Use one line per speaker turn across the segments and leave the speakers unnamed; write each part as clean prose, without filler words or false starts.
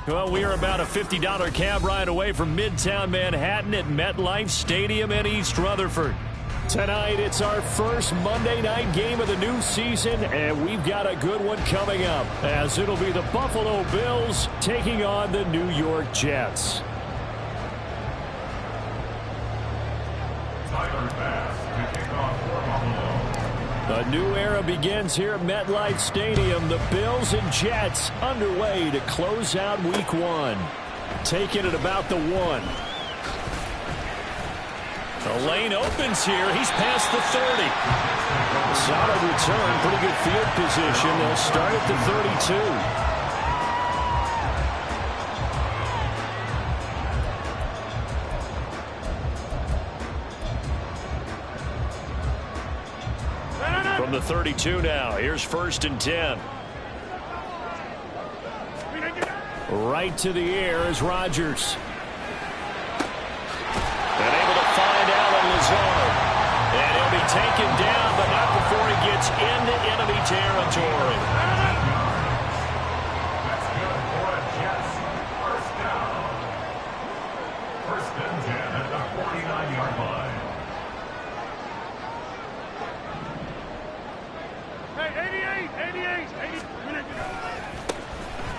Well, we are about a $50 cab ride away from Midtown Manhattan at MetLife Stadium in East Rutherford. Tonight, it's our first Monday night game of the new season, and we've got a good one coming up, as it'll be the Buffalo Bills taking on the New York Jets. A new era begins here at MetLife Stadium. The Bills and Jets underway to close out Week 1. Taking it about the 1. The lane opens here. He's past the 30. A solid return. Pretty good field position. They'll start at the 32. From the 32 now, here's 1st and 10. Right to the air is Rodgers. And able to find Allen Lazard. And he'll be taken down, but not before he gets into enemy territory.
That's good for a Jets. First down. 1st and 10 at the 49-yard line.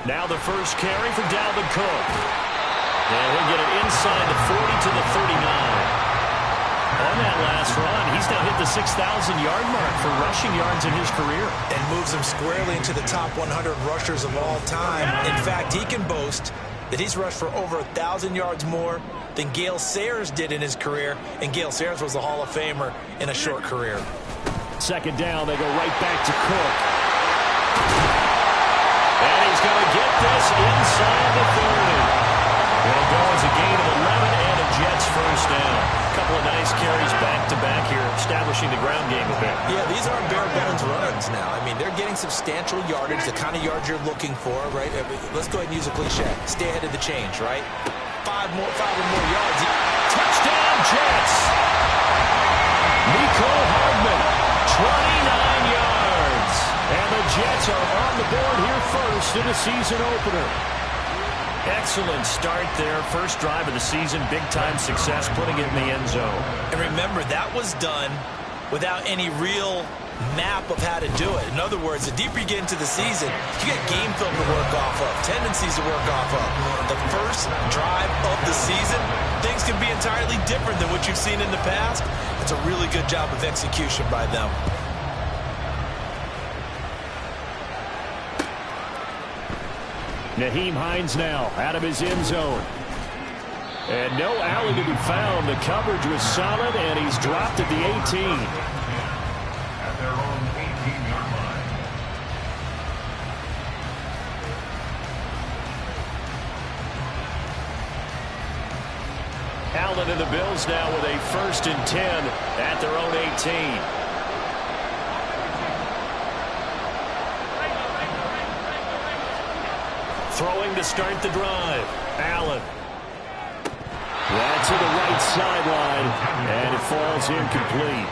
Now the first carry for Dalvin Cook. And he'll get it inside the 40 to the 39. On that last run, he's now hit the 6,000-yard mark for rushing yards in his career.
And moves him squarely into the top 100 rushers of all time. In fact, he can boast that he's rushed for over 1,000 yards more than Gale Sayers did in his career. And Gale Sayers was a Hall of Famer in a short career.
2nd down, they go right back to Cook. And he's going to get this inside the 30. It'll go as a gain of 11 and a Jets first down. A couple of nice carries back-to-back here, establishing the ground game a bit.
Yeah, these aren't bare-bones runs now. I mean, they're getting substantial yardage, the kind of yards you're looking for, right? Let's go ahead and use a cliche. Stay ahead of the change, right? 5 or more yards.
Touchdown, Jets! Nico Hardman, 29 yards. And the Jets are on the board here first in the season opener. Excellent start there. First drive of the season. Big-time success, putting it in the end zone.
And remember, that was done without any real map of how to do it. In other words, the deeper you get into the season, you get game film to work off of, tendencies to work off of. The first drive of the season, things can be entirely different than what you've seen in the past. It's a really good job of execution by them.
Nyheim Hines now out of his end zone. And no Allen to be found. The coverage was solid, and he's dropped at the 18.
At their own 18-yard line.
Allen and the Bills now with a 1st and 10 at their own 18. Throwing to start the drive. Allen. That's to the right sideline, and it falls incomplete.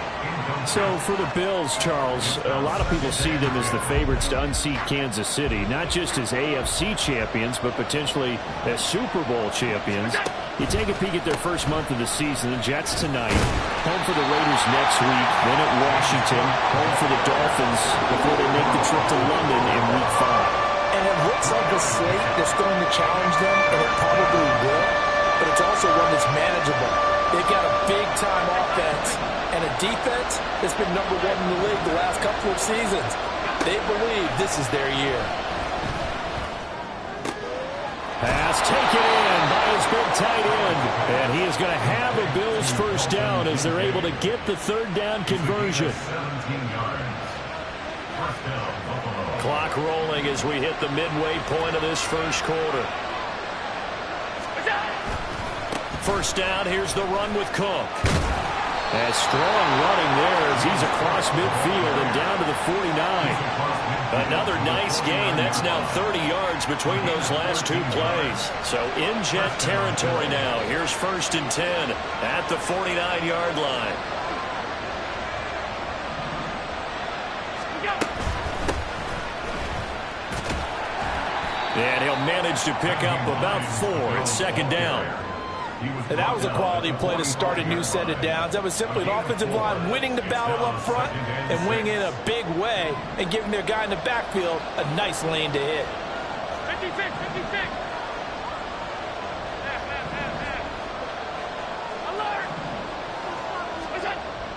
So for the Bills, Charles, a lot of people see them as the favorites to unseat Kansas City, not just as AFC champions, but potentially as Super Bowl champions. You take a peek at their first month of the season. The Jets tonight, home for the Raiders next week, then at Washington, home for the Dolphins before they make the trip to London in Week 5.
And it looks like a slate that's going to challenge them, and it probably will, but it's also one that's manageable. They've got a big-time offense and a defense that's been #1 in the league the last couple of seasons. They believe this is their year.
Pass taken in by his big tight end, and he is going to have a Bills first down as they're able to get the 3rd down conversion.
17 yards. First down, Buffalo.
Clock rolling as we hit the midway point of this first quarter. First down, here's the run with Cook. A strong running there as he's across midfield and down to the 49. Another nice gain. That's now 30 yards between those last 2 plays. So in Jet territory now. Here's 1st and 10 at the 49-yard line. And he'll manage to pick up about 4 at second down.
And that was a quality play to start a new set of downs. That was simply an offensive line winning the battle up front and winning in a big way and giving their guy in the backfield a nice lane to hit.
56.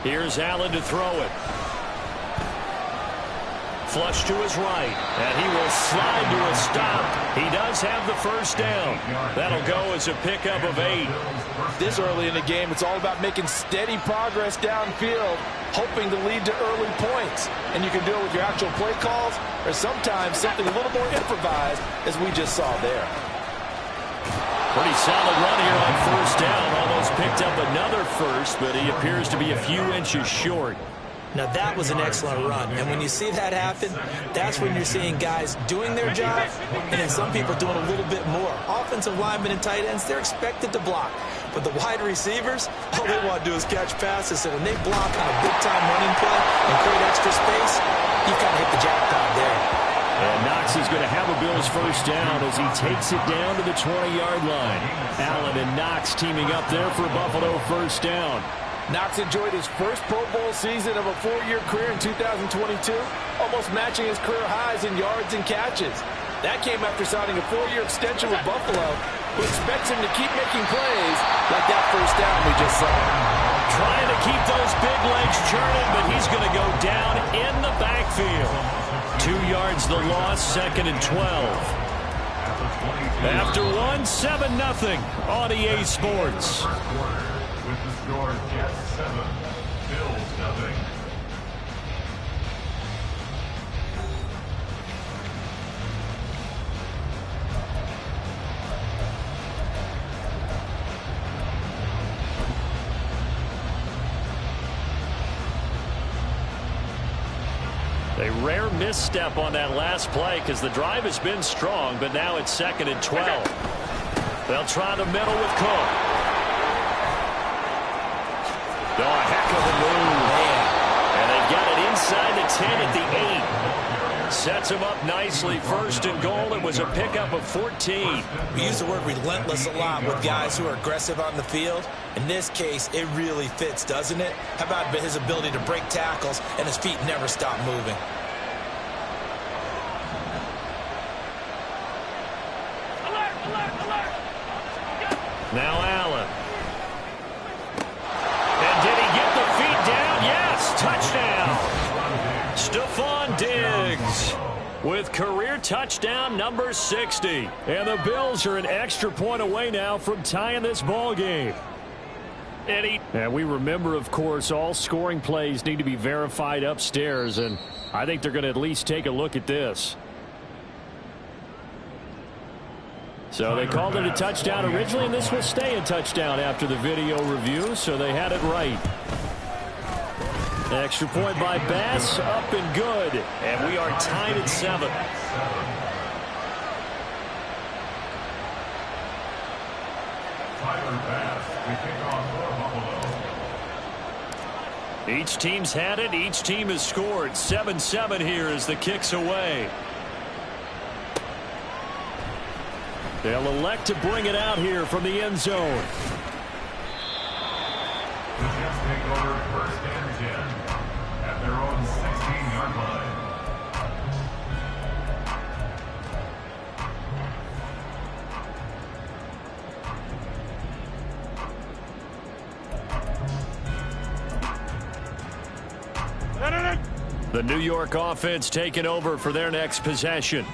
Here's Allen to throw it. Flush to his right, and he will slide to a stop. He does have the first down. That'll go as a pickup of 8.
This early in the game, it's all about making steady progress downfield, hoping to lead to early points. And you can do it with your actual play calls or sometimes something a little more improvised, as we just saw there.
Pretty solid run here on first down. Almost picked up another first, but he appears to be a few inches short.
Now, that was an excellent run. And when you see that happen, that's when you're seeing guys doing their job and then some people doing a little bit more. Offensive linemen and tight ends, they're expected to block. But the wide receivers, all they want to do is catch passes. And when they block on a big-time running play and create extra space, you've kind of hit the jackpot there.
And Knox is going to have a Bills first down as he takes it down to the 20-yard line. Allen and Knox teaming up there for Buffalo first down.
Knox enjoyed his first Pro Bowl season of a 4-year career in 2022, almost matching his career highs in yards and catches. That came after signing a 4-year extension with Buffalo, who expects him to keep making plays like that first down we just saw.
Trying to keep those big legs churning, but he's going to go down in the backfield. 2 yards the loss, 2nd and 12. After 1, 7-0 on EA Sports.
With the score, Jets 7, Bills 0.
A rare misstep on that last play because the drive has been strong, but now it's 2nd and 12. They'll try the middle with Cook. Oh, a heck of a move. And they've got it inside the 10 at the 8. Sets him up nicely. 1st and goal. It was a pickup of 14.
We use the word relentless a lot with guys who are aggressive on the field. In this case, it really fits, doesn't it? How about his ability to break tackles and his feet never stop moving?
Now Allen. And did he get the feet down? Yes, touchdown. Stephon Diggs with career touchdown number 60. And the Bills are an extra point away now from tying this ball game. And we remember, of course, all scoring plays need to be verified upstairs, and I think they're going to at least take a look at this. So they called it a touchdown originally, and this will stay a touchdown after the video review, so they had it right. Extra point by Bass, up and good. And we are tied at 7. Each team's had it. Each team has scored. 7-7 here as the kick's away. They'll elect to bring it out here from the end zone.
The Jets take over 1st and 10 at their own 16-yard line.
The New York offense taking over for their next possession.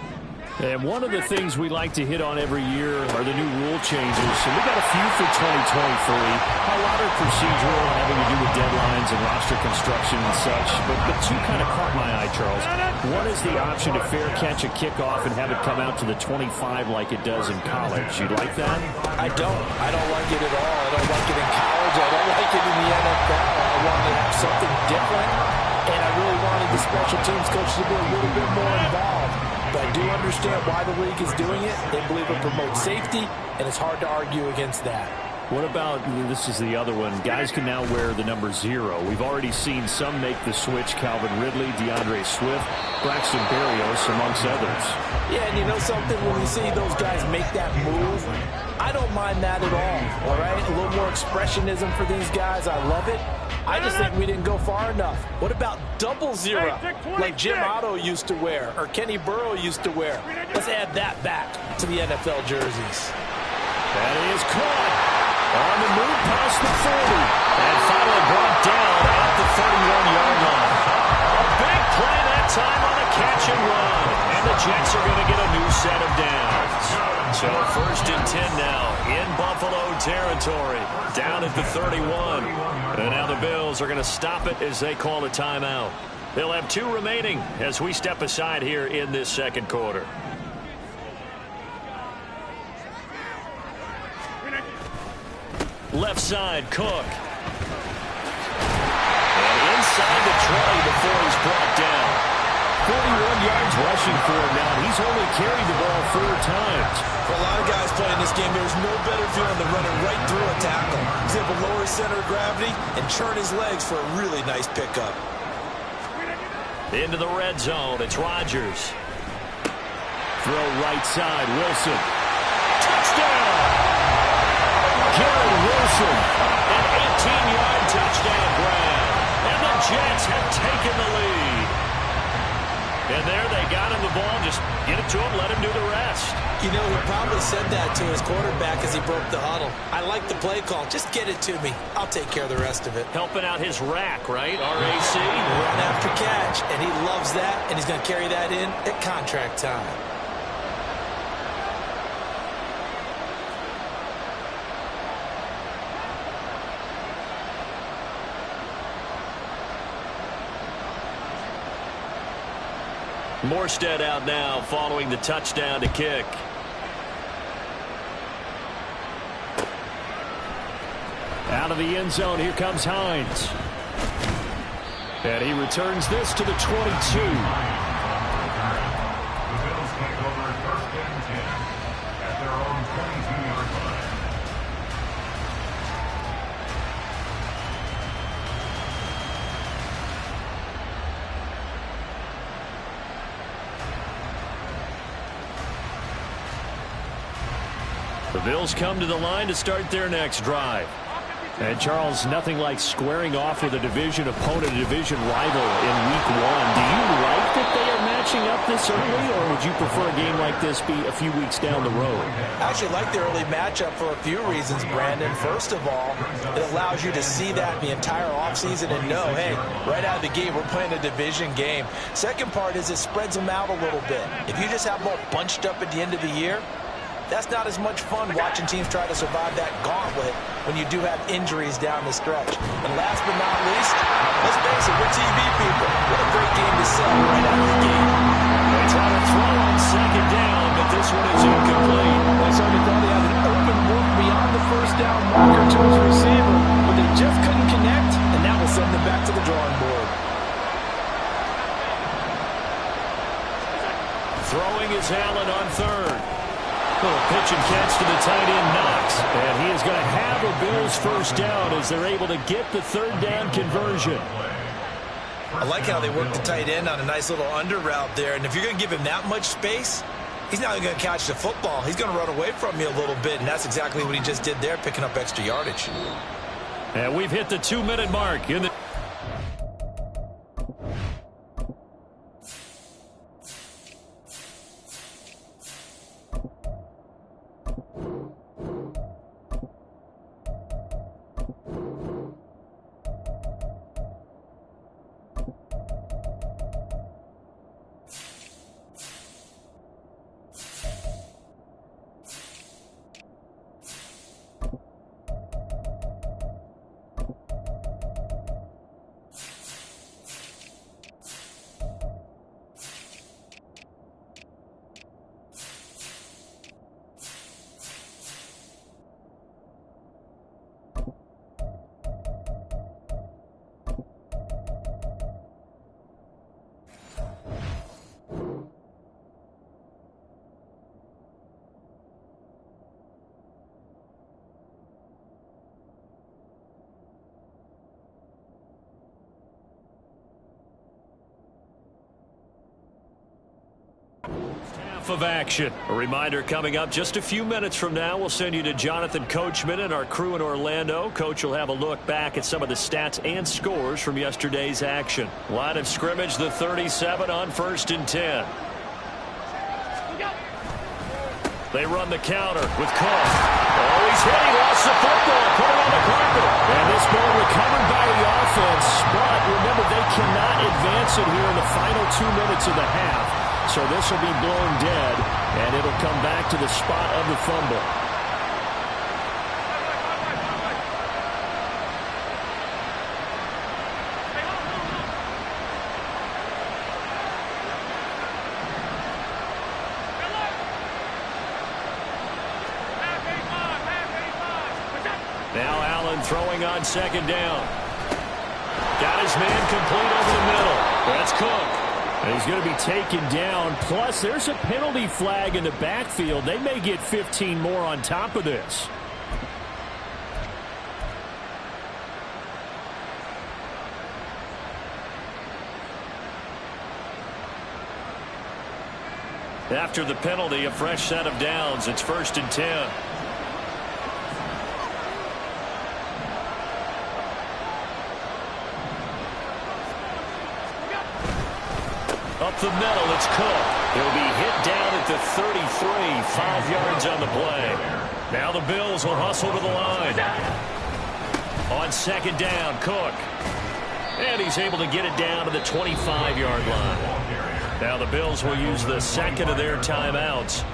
And one of the things we like to hit on every year are the new rule changes. And we got a few for 2023. A lot are procedural, having to do with deadlines and roster construction and such. But 2 kind of caught my eye, Charles. One is the option to fair catch a kickoff and have it come out to the 25 like it does in college. You like that?
I don't. I don't like it at all. I don't like it in college. I don't like it in the NFL. I want to have something different. And I really wanted the special teams coach to be a little bit more involved. But I do understand why the league is doing it. They believe it promotes safety, and it's hard to argue against that.
What about, this is the other one, guys can now wear the number 0. We've already seen some make the switch, Calvin Ridley, DeAndre Swift, Braxton Berrios, amongst others.
Yeah, and you know something, when you see those guys make that move, I don't mind that at all right? A little more expressionism for these guys. I love it. I just think we didn't go far enough. What about double 0, like Jim Otto used to wear or Kenny Burrow used to wear? Let's add that back to the NFL jerseys.
That is caught. On the move past the 40. And finally brought down at the 31-yard line. A big play that time on the catch and run. And the Jets are going to get a new set of downs. So 1st and 10 now in Buffalo territory. Down at the 31. And now the Bills are going to stop it as they call a timeout. They'll have 2 remaining as we step aside here in this second quarter. Left side, Cook. And inside the 20 before he's brought down. 41 yards rushing for him now. He's only carried the ball 4 times.
For a lot of guys playing this game, there's no better feeling than running right through a tackle. He's able to lower his center of gravity and churn his legs for a really nice pickup.
Into the red zone, it's Rodgers. Throw right side, Wilson. Touchdown! Garrett Wilson, an 18-yard touchdown grab. And the Jets have taken the lead. And there they got him the ball. Just get it to him, let him do the rest.
You know, he probably said that to his quarterback as he broke the huddle. I like the play call. Just get it to me. I'll take care of the rest of it.
Helping out his rack, right? RAC.
Run after catch, and he loves that, and he's going to carry that in at contract time.
Morstead out now following the touchdown to kick. Out of the end zone, here comes Hines. And he returns this to the 22.
The Bills take over 1st and 10 at their own 22-yard line.
The Bills come to the line to start their next drive. And, Charles, nothing like squaring off with a division opponent, a division rival in Week 1. Do you like that they are matching up this early, or would you prefer a game like this be a few weeks down the road?
I actually like the early matchup for a few reasons, Brandon. First of all, it allows you to see that the entire offseason and know, hey, right out of the gate, we're playing a division game. Second part is it spreads them out a little bit. If you just have them all bunched up at the end of the year, that's not as much fun watching teams try to survive that gauntlet when you do have injuries down the stretch. And last but not least, let's face it, we're TV people. What a great game to sell right out of the gate.
They try to throw on 2nd down, but this one is incomplete.
They certainly thought they had an open look beyond the 1st down marker to his receiver, but they just couldn't connect, and that will send them back to the drawing board.
Throwing is Allen on 3rd. Little pitch and catch to the tight end, Knox. And he is going to have a Bills 1st down as they're able to get the 3rd down conversion.
I like how they work the tight end on a nice little under route there. And if you're going to give him that much space, he's not going to catch the football. He's going to run away from you a little bit, and that's exactly what he just did there, picking up extra yardage.
And we've hit the 2-minute mark in the... of action. A reminder coming up just a few minutes from now. We'll send you to Jonathan Coachman and our crew in Orlando. Coach will have a look back at some of the stats and scores from yesterday's action. Line of scrimmage, the 37 on 1st and 10. They run the counter with Cook. Oh, he's hit. He lost the football. Put it on the carpet. And this ball recovered by the offense. But remember, they cannot advance it here in the final 2 minutes of the half. So this will be blown dead, and it'll come back to the spot of the fumble. Now Allen throwing on 2nd down. Got his man complete over the middle. That's Cook. And he's going to be taken down. Plus, there's a penalty flag in the backfield. They may get 15 more on top of this. After the penalty, a fresh set of downs. It's 1st and 10. Up the middle, it's Cook. He'll be hit down at the 33, 5 yards on the play. Now the Bills will hustle to the line. On 2nd down, Cook. And he's able to get it down to the 25-yard line. Now the Bills will use the 2nd of their timeouts,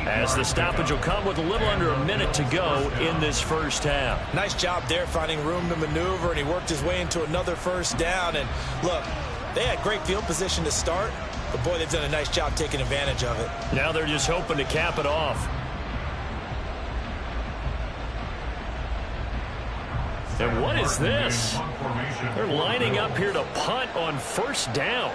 as the stoppage will come with a little under a minute to go in this first half.
Nice job there finding room to maneuver, and he worked his way into another 1st down. And look, they had great field position to start, but boy, they've done a nice job taking advantage of it.
Now they're just hoping to cap it off. And what is this? They're lining up here to punt on 1st down.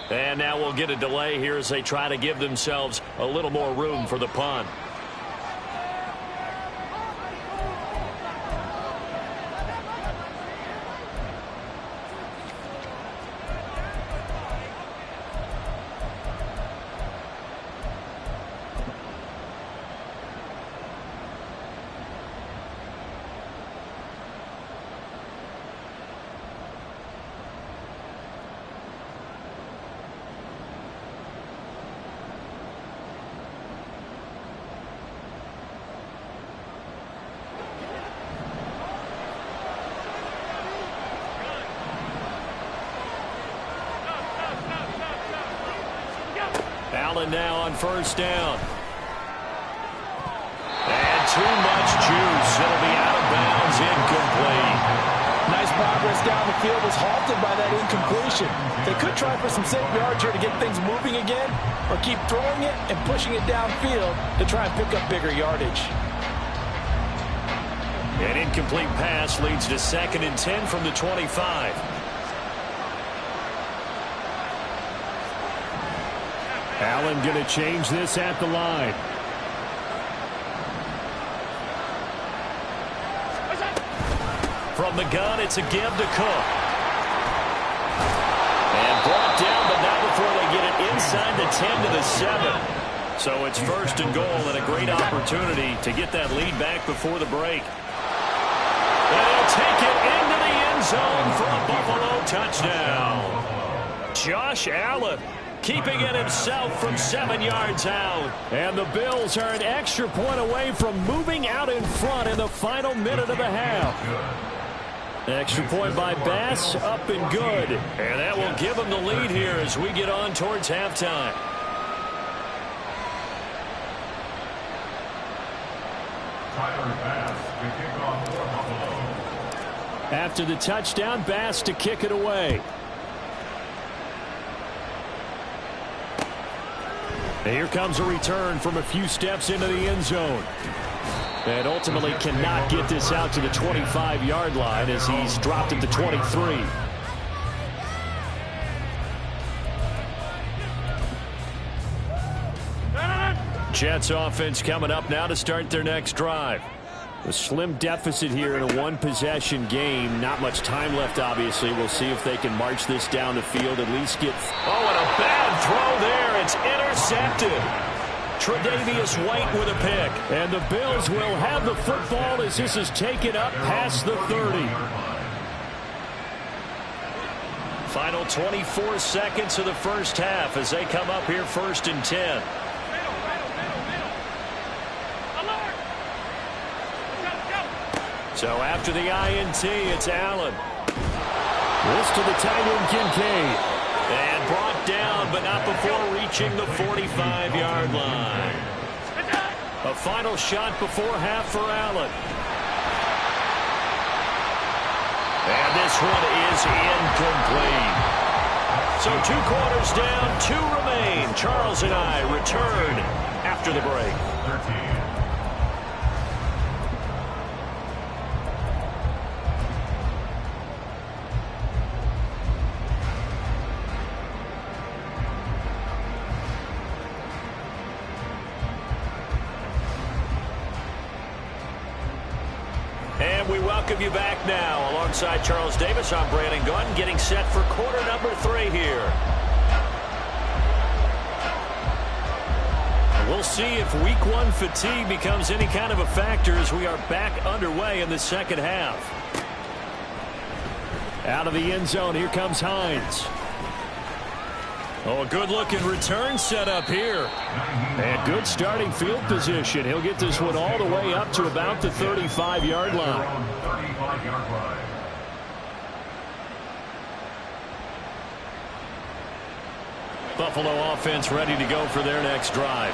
And now we'll get a delay here as they try to give themselves a little more room for the punt. Allen now on 1st down. And too much juice. It'll be out of bounds, incomplete.
Nice progress down the field, was halted by that incompletion. They could try for some safe yards here to get things moving again, or keep throwing it and pushing it downfield to try and pick up bigger yardage.
An incomplete pass leads to 2nd and 10 from the 25. Allen going to change this at the line. From the gun, it's a give to Cook. And brought down, but not before they get it inside the 10 to the 7. So it's 1st and goal, and a great opportunity to get that lead back before the break. And he'll take it into the end zone for a Buffalo touchdown. Josh Allen keeping it himself from 7 yards out. And the Bills are an extra point away from moving out in front in the final minute of the half. Extra point by Bass, up and good. And that will give them the lead here as we get on towards halftime. After the touchdown, Bass to kick it away. And here comes a return from a few steps into the end zone. And ultimately cannot get this out to the 25-yard line as he's dropped at the 23. Jets offense coming up now to start their next drive. A slim deficit here in a one-possession game. Not much time left, obviously. We'll see if they can march this down the field, at least get... Oh, and a bad throw there. It's intercepted. Tre'Davious White with a pick. And the Bills will have the football as this is taken up past the 30. Final 24 seconds of the first half as they come up here 1st and 10. So after the INT, it's Allen. This to the tight end, Kincaid. And brought down, but not before reaching the 45-yard line. A final shot before half for Allen. And this one is incomplete. So 2 quarters down, 2 remain. Charles and I return after the break.
13.
And we welcome you back now. Alongside Charles Davis, I'm Brandon Gunn, getting set for quarter number 3 here. We'll see if week 1 fatigue becomes any kind of a factor as we are back underway in the second half. Out of the end zone, here comes Hines. Oh, a good-looking return set up here. And good starting field position. He'll get this one all the way up to about the 35-yard line. Buffalo offense ready to go for their next drive.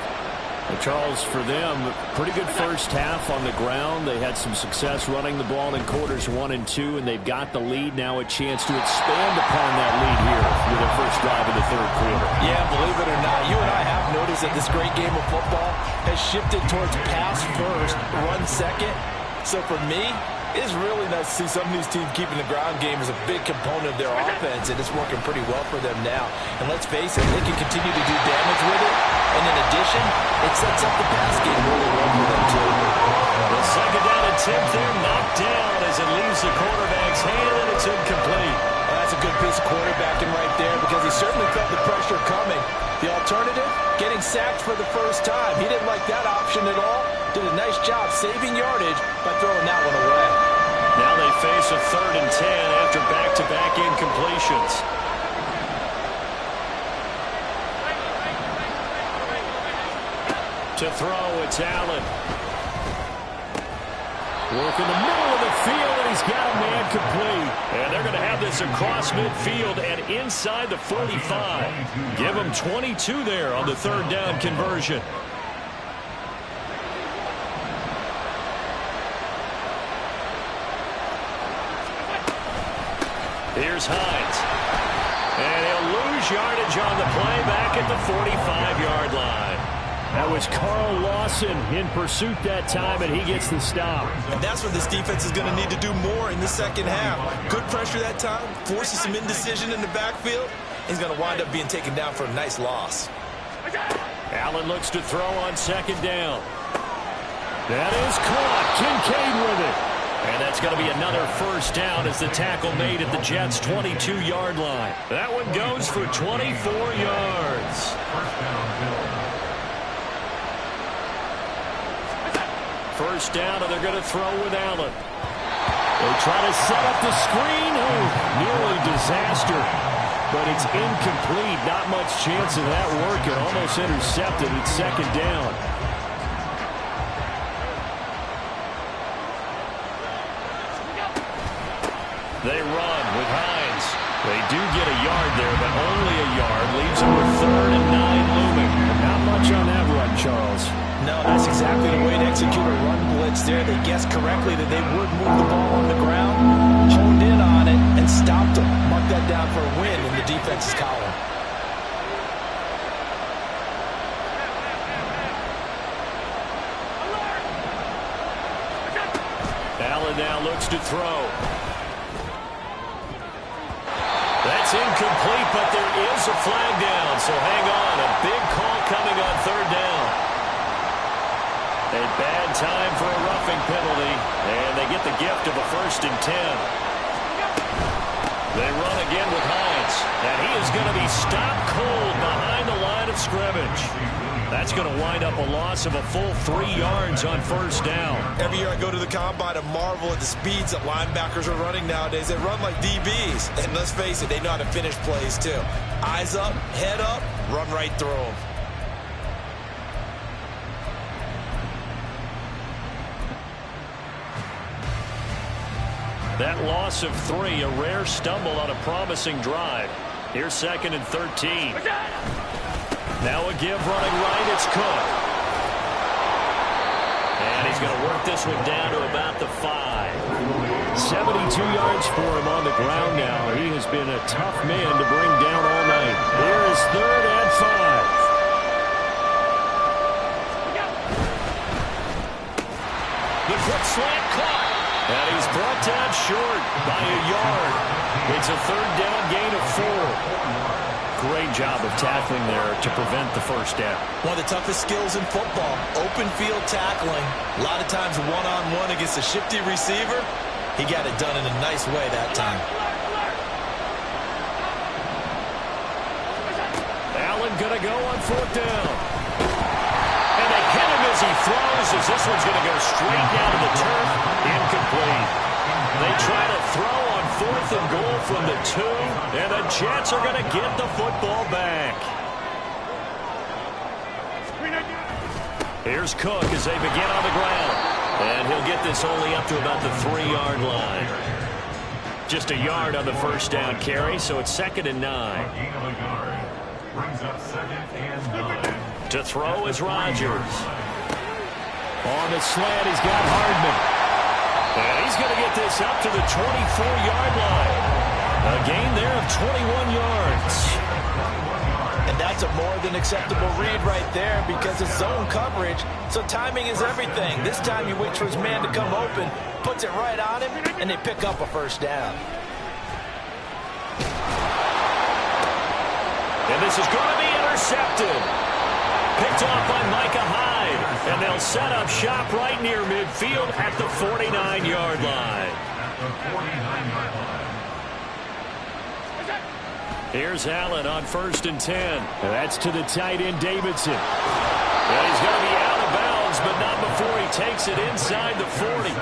Well, Charles, for them, pretty good first half on the ground. They had some success running the ball in quarters 1 and 2, and they've got the lead. Now a chance to expand upon that lead here with their first drive in the 3rd quarter.
Yeah, believe it or not, you and I have noticed that this great game of football has shifted towards pass first, run second. So for me, it's really nice to see some of these teams keeping the ground game as a big component of their offense, and it's working pretty well for them now. And let's face it, they can continue to do damage with it. And in addition, it sets up the pass game really well for them, too.
The 2nd down attempt there knocked down as it leaves the quarterback's hand, and it's incomplete.
Well, that's a good piece of quarterbacking right there because he certainly felt the pressure coming. The alternative, getting sacked for the first time. He didn't like that option at all. Did a nice job saving yardage by throwing that one away.
Now they face a 3rd and 10 after back-to-back incompletions. To throw, it's Allen. Work in the middle of the field, and he's got a man complete. And they're going to have this across midfield and inside the 45. Give them 22 there on the 3rd down conversion. Here's Hines. And he'll lose yardage on the play back at the 45-yard line. That was Carl Lawson in pursuit that time, and he gets the stop.
And that's what this defense is going to need to do more in the second half. Good pressure that time, forces some indecision in the backfield. He's going to wind up being taken down for a nice loss.
Allen looks to throw on 2nd down. That is caught. Kincaid with it. And that's going to be another first down as the tackle made at the Jets' 22-yard line. That one goes for 24 yards. First down, and they're going to throw with Allen. They try to set up the screen. Oh, nearly disaster. But it's incomplete. Not much chance of that working. Almost intercepted. It's 2nd down. They run with Hines. They do get a yard there, but only a yard. Leaves them with 3rd and 9 looming. Not much on that run, Charles.
No, that's exactly the way to execute a run blitz there. They guessed correctly that they would move the ball on the ground, honed in on it, and stopped them. Mark that down for a win in the defense's column.
Allen now looks to throw. That's incomplete, but there is a flag down, so hang on. A big call coming on third down. A bad time for a roughing penalty, and they get the gift of a 1st and 10. They run again with Hines, and he is going to be stopped cold behind the line of scrimmage. That's going to wind up a loss of a full 3 yards on 1st down.
Every year I go to the combine and marvel at the speeds that linebackers are running nowadays. They run like DBs, and let's face it, they know how to finish plays too. Eyes up, head up, run right through them.
That loss of 3, a rare stumble on a promising drive. Here's 2nd and 13. Now a give running right, it's Cook. And he's going to work this one down to about the 5. 72 yards for him on the ground now. He has been a tough man to bring down all night. Here is 3rd and 5. The quick slant caught. And he's brought down short by a yard. It's a 3rd down gain of 4. Great job of tackling there to prevent the 1st down.
One of the toughest skills in football, open field tackling. A lot of times one-on-one against a shifty receiver. He got it done in a nice way that time.
Allen going to go on 4th down. And they hit him as he throws, as this one's going to go straight down to the turf. Incomplete. They try to throw on 4th and goal from the 2, and the Jets are going to get the football back. Here's Cook as they begin on the ground, and he'll get this only up to about the 3-yard line. Just a yard on the 1st down carry, so it's 2nd and 9. To throw is Rodgers. On the slant, he's got Hardman. And he's going to get this up to the 24-yard line. A gain there of 21 yards.
And that's a more than acceptable read right there because it's zone coverage, so timing is everything. This time he waits for his man to come open, puts it right on him, and they pick up a 1st down.
And this is going to be intercepted. Picked off by Micah Hyde. And they'll set up shop right near midfield at the 49-yard line. Here's Allen on 1st and 10. That's to the tight end, Davidson. And he's going to be out of bounds, but not before he takes it inside the 40.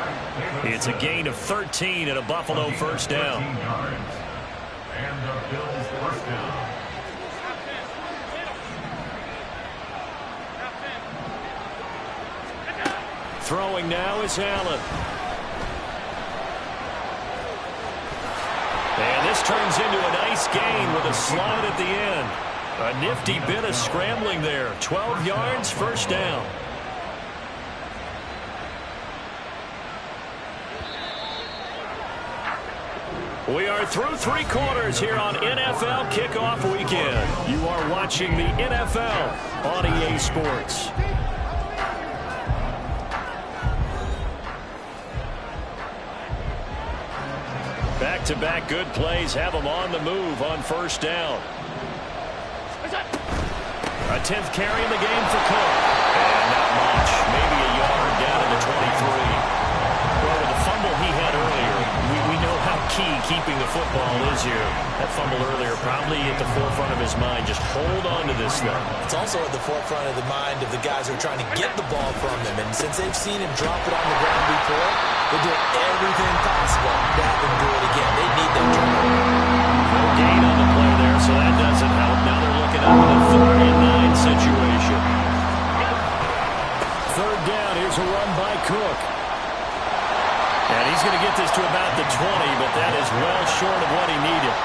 It's a gain of 13 and a Buffalo 1st down.
And the Bills 1st down.
Throwing now is Allen. And this turns into a nice gain with a slide at the end. A nifty bit of scrambling there. 12 yards, 1st down. We are through 3 quarters here on NFL Kickoff Weekend. You are watching the NFL on EA Sports. Back-to-back good plays have them on the move on 1st down. A 10th carry in the game for Cook. And not much. Maybe a yard down to the 23. Well, with the fumble he had earlier, we know how key keeping the football is here. That fumble earlier probably at the forefront of his mind. Just hold on to this thing.
It's also at the forefront of the mind of the guys who are trying to get the ball from him. And since they've seen him drop it on the ground before, they're doing everything possible to have him do it again. They need that turnover.
No gain on the play there, so that doesn't help. Now they're looking up at a 3rd and 9 situation. 3rd down. Here's a run by Cook. And he's going to get this to about the 20, but that is well short of what he needed.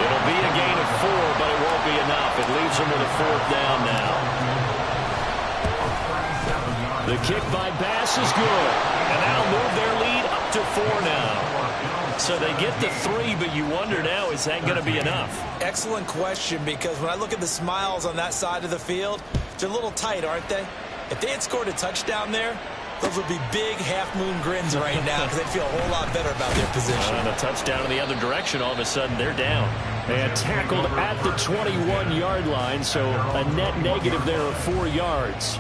It'll be a gain of 4, but it won't be enough. It leaves him with a 4th down now. The kick by Bass is good. And that'll move their lead up to 4 now. So they get the 3, but you wonder now, is that going to be enough?
Excellent question, because when I look at the smiles on that side of the field, they're a little tight, aren't they? If they had scored a touchdown there, Those would be big half-moon grins right now because they feel a whole lot better about their position.
And a touchdown in the other direction, all of a sudden they're down. And tackled at the 21-yard line, so a net negative there of 4 yards.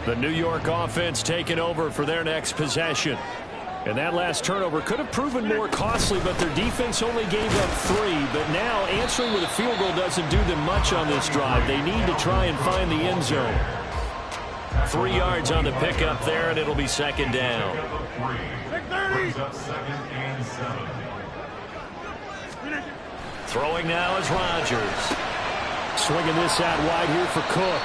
The New York offense taking over for their next possession. And that last turnover could have proven more costly, but their defense only gave up 3. But now answering with a field goal doesn't do them much on this drive. They need to try and find the end zone. 3 yards on the pickup there, and it'll be second down. Throwing now is Rodgers. Swinging this out wide here for Cook.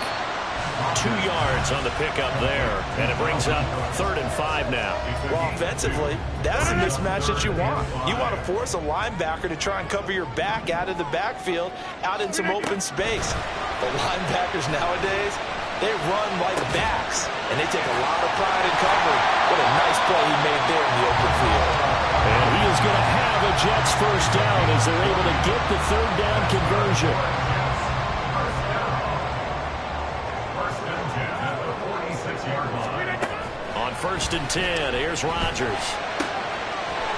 2 yards on the pickup there, and it brings up 3rd and 5 now.
Well, offensively, that's the mismatch that you want. You want to force a linebacker to try and cover your back out of the backfield, out in some open space. The linebackers nowadays, they run like backs, and they take a lot of pride in covering. What a nice play he made there in the open field.
And he is going to have a Jets first down as they're able to get the 3rd down conversion. On 1st and 10, here's Rodgers.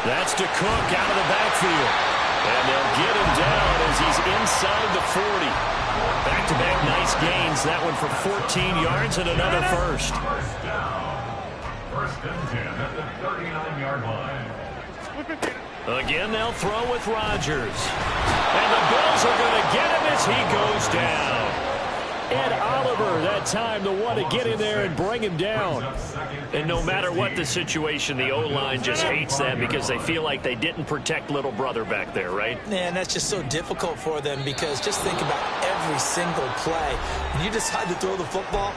That's to Cook out of the backfield. And they'll get him down as he's inside the 40. Back-to-back nice gains. That one for 14 yards and another first.
First down. 1st and 10 at the 39-yard line.
Again, they'll throw with Rodgers. And the Bills are going to get him as he goes down. Ed Oliver, that time, the one to get in there and bring him down. And no matter what the situation, the O-line just hates them because they feel like they didn't protect little brother back there, right?
Man, that's just so difficult for them because just think about every single play. When you decide to throw the football,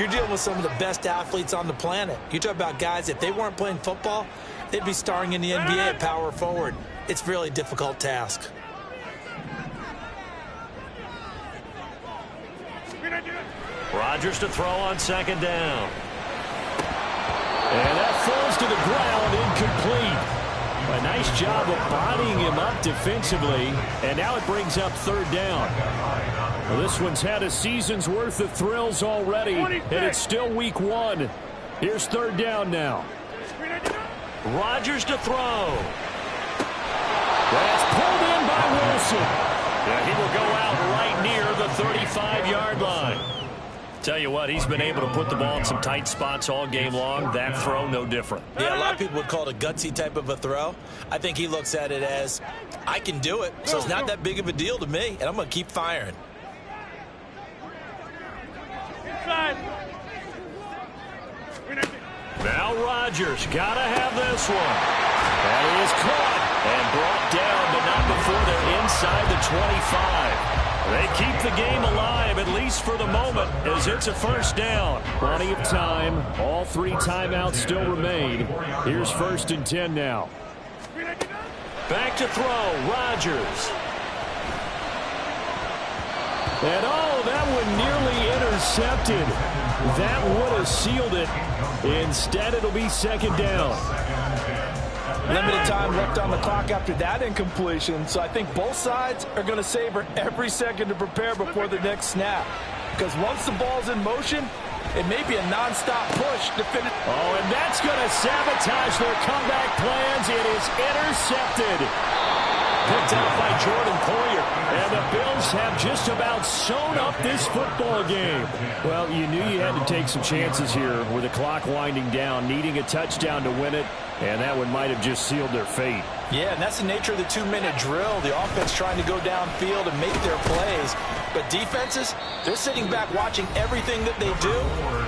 you're dealing with some of the best athletes on the planet. You talk about guys, if they weren't playing football, they'd be starring in the NBA at power forward. It's a really difficult task.
Rodgers to throw on 2nd down. And that falls to the ground, incomplete. A nice job of bodying him up defensively, and now it brings up 3rd down. Well, this one's had a season's worth of thrills already, and it's still week 1. Here's 3rd down now. Rodgers to throw. That's pulled in by Wilson. Yeah, he will go out right near the 35-yard line. Tell you what, he's been able to put the ball in some tight spots all game long. That throw, no different.
Yeah, a lot of people would call it a gutsy type of a throw. I think he looks at it as, I can do it, so it's not that big of a deal to me, and I'm going to keep firing.
Now Rodgers, got to have this one. That is caught and brought down, but not before they're inside the 25. They keep the game alive, at least for the moment, as it's a first down. Plenty of time. All 3 timeouts still remain. Here's 1st and 10 now. Back to throw, Rodgers. And oh, that one nearly intercepted. That would have sealed it. Instead, it'll be 2nd down.
Limited time left on the clock after that incompletion, so I think both sides are going to savor every second to prepare before the next snap. Because once the ball's in motion, it may be a nonstop push to finish.
Oh, and that's going to sabotage their comeback plans. It is intercepted. Picked out by Jordan Poyer. And the Bills have just about sewn up this football game. Well, you knew you had to take some chances here with the clock winding down, needing a touchdown to win it. And that one might have just sealed their fate.
Yeah, and that's the nature of the 2-minute drill. The offense trying to go downfield and make their plays. But defenses, they're sitting back watching everything that they do,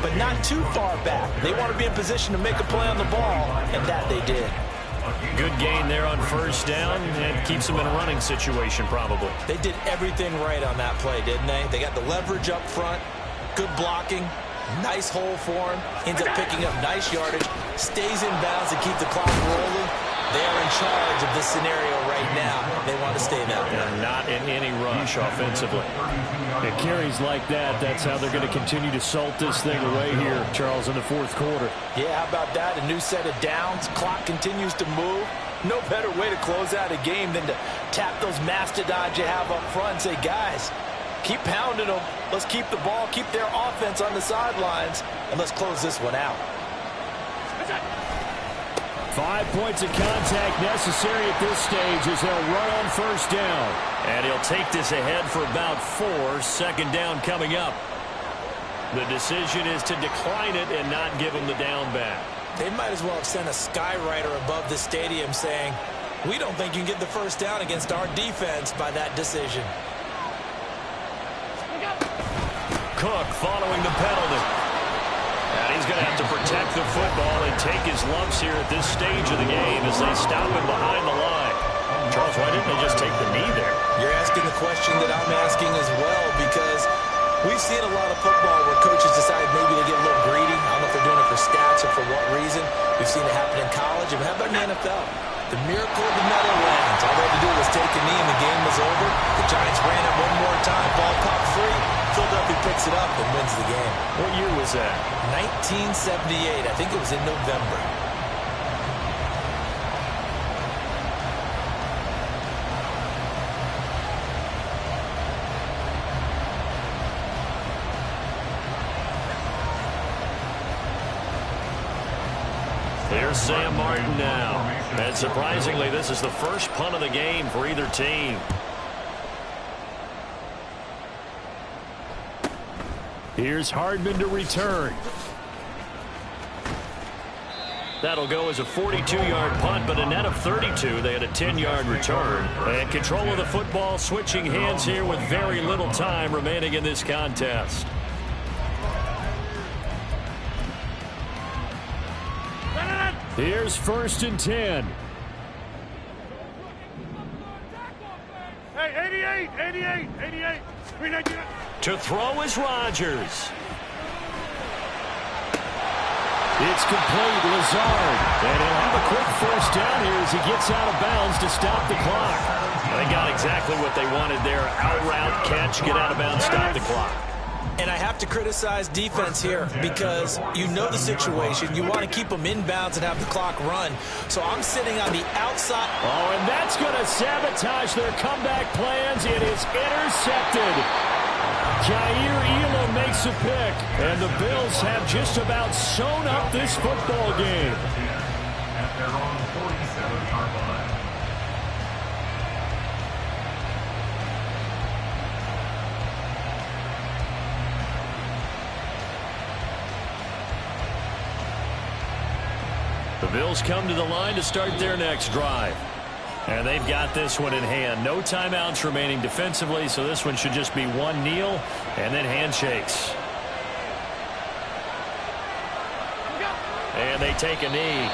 but not too far back. They want to be in position to make a play on the ball, and that they did.
Good gain there on 1st down and keeps them in a running situation probably.
They did everything right on that play, didn't they? They got the leverage up front, good blocking, nice hole for him, ends up picking up nice yardage, stays in bounds to keep the clock rolling. They're in charge of this scenario right now. They want to stay that way.
They're not in any rush offensively. It carries like that. That's how they're going to continue to salt this thing away here, Charles, in the 4th quarter.
Yeah, how about that? A new set of downs. Clock continues to move. No better way to close out a game than to tap those mastodons you have up front and say, guys, Keep pounding them. Let's keep the ball, keep their offense on the sidelines, and let's close this one out.
5 points of contact necessary at this stage as they'll run on first down. And he'll take this ahead for about 4. Second down coming up. The decision is to decline it and not give him the down back.
They might as well have sent a skywriter above the stadium saying, we don't think you can get the first down against our defense by that decision.
Cook following the penalty. And he's going to have to protect the football and take his lumps here at this stage of the game as they stop him behind the line. Charles, why didn't they just take the knee there?
You're asking the question that I'm asking as well, because we've seen a lot of football where coaches decide maybe to get a little greedy. I don't know if they're doing it for stats or for what reason. We've seen it happen in college. And how about in the NFL? The miracle of the Meadowlands. All they had to do was take a knee and the game was over. The Giants ran it one more time. Ball caught free. Philadelphia picks it up and wins the game.
What year was that?
1978. I think it was in November.
Here's Sam Martin now. And surprisingly, this is the first punt of the game for either team. Here's Hardman to return. That'll go as a 42-yard punt, but a net of 32. They had a 10-yard return. And control of the football switching hands here with very little time remaining in this contest. Here's 1st and 10.
Hey, 88.
To throw is Rodgers. It's complete, Lazard. And he'll have a quick first down here as he gets out of bounds to stop the clock. They got exactly what they wanted there. Out route, catch, get out of bounds, stop the clock.
And I have to criticize defense here because you know the situation. You want to keep them inbounds and have the clock run. So I'm sitting on the outside.
Oh, and that's going to sabotage their comeback plans. It is intercepted. Jair Elam makes a pick. And the Bills have just about sewn up this football game.
At their own 47-yard line.
The Bills come to the line to start their next drive. And they've got this one in hand. No timeouts remaining defensively, so this one should just be one kneel and then handshakes. And they take a knee.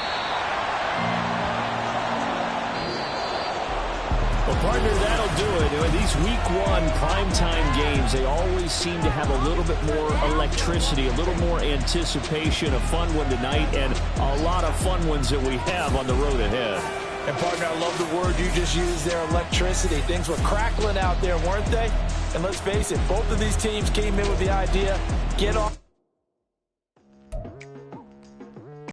Well, partner, that'll do it. These Week 1 primetime games, they always seem to have a little bit more electricity, a little more anticipation. A fun one tonight, and a lot of fun ones that we have on the road ahead.
And, partner, I love the word you just used there, electricity. Things were crackling out there, weren't they? And let's face it, both of these teams came in with the idea, get off.